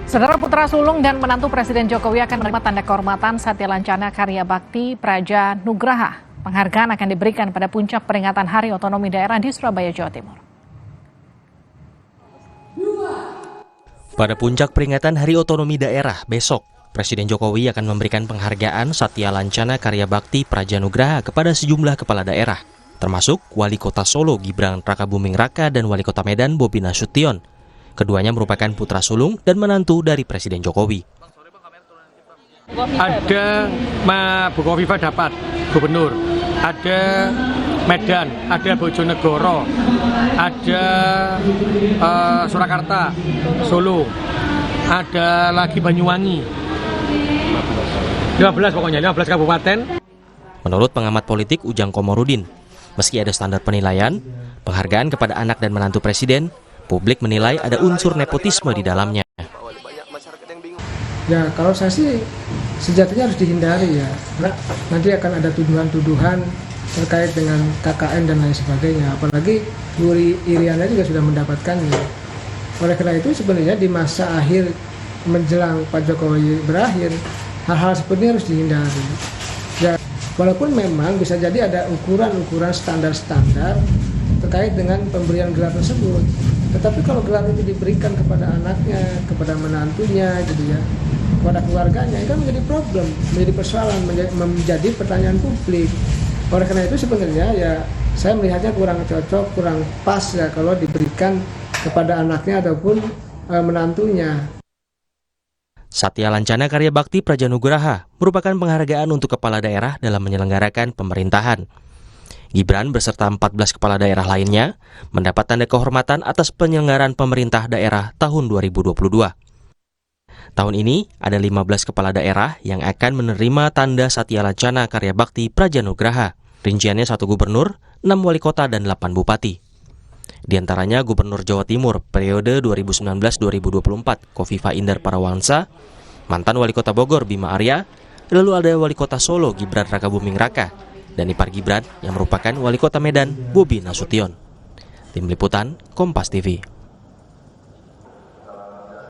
Saudara putra sulung dan menantu Presiden Jokowi akan menerima tanda kehormatan Satya Lancana Karya Bakti Praja Nugraha. Penghargaan akan diberikan pada puncak peringatan Hari Otonomi Daerah di Surabaya, Jawa Timur. Pada puncak peringatan Hari Otonomi Daerah besok, Presiden Jokowi akan memberikan penghargaan Satya Lancana Karya Bakti Praja Nugraha kepada sejumlah kepala daerah, termasuk Wali Kota Solo Gibran Rakabuming Raka dan Wali Kota Medan Bobi Nasution. Keduanya merupakan putra sulung dan menantu dari Presiden Jokowi. Ada Bukoviva dapat gubernur, ada Medan, ada Bojonegoro, ada Surakarta, Solo, ada lagi Banyuwangi. 15 pokoknya, 15 kabupaten. Menurut pengamat politik Ujang Komarudin, meski ada standar penilaian, penghargaan kepada anak dan menantu Presiden, publik menilai ada unsur nepotisme di dalamnya. Ya, kalau saya sih sejatinya harus dihindari ya. Nanti akan ada tuduhan-tuduhan terkait dengan KKN dan lain sebagainya. Apalagi Bu Iriana juga sudah mendapatkannya. Oleh karena itu sebenarnya di masa akhir menjelang Pak Jokowi berakhir, hal-hal seperti ini harus dihindari. Ya, walaupun memang bisa jadi ada ukuran-ukuran standar-standar terkait dengan pemberian gelar tersebut. Tetapi kalau gelar itu diberikan kepada anaknya, kepada menantunya, gitu ya, kepada keluarganya, itu kan menjadi problem, menjadi persoalan, menjadi pertanyaan publik. Oleh karena itu sebenarnya ya saya melihatnya kurang cocok, kurang pas ya kalau diberikan kepada anaknya ataupun menantunya. Satya Lancana Karya Bakti Praja Nugraha merupakan penghargaan untuk kepala daerah dalam menyelenggarakan pemerintahan. Gibran beserta 14 kepala daerah lainnya mendapat tanda kehormatan atas penyelenggaraan pemerintah daerah tahun 2022. Tahun ini ada 15 kepala daerah yang akan menerima tanda Satya Lancana Karya Bakti Praja Nugraha. Rinciannya 1 gubernur, 6 wali kota, dan 8 bupati. Di antaranya Gubernur Jawa Timur periode 2019-2024 Kofifa Indar Parawansa, mantan wali kota Bogor Bima Arya, lalu ada wali kota Solo Gibran Rakabuming Raka, dan ipar Gibran yang merupakan wali kota Medan Bobi Nasution. Tim Liputan Kompas TV.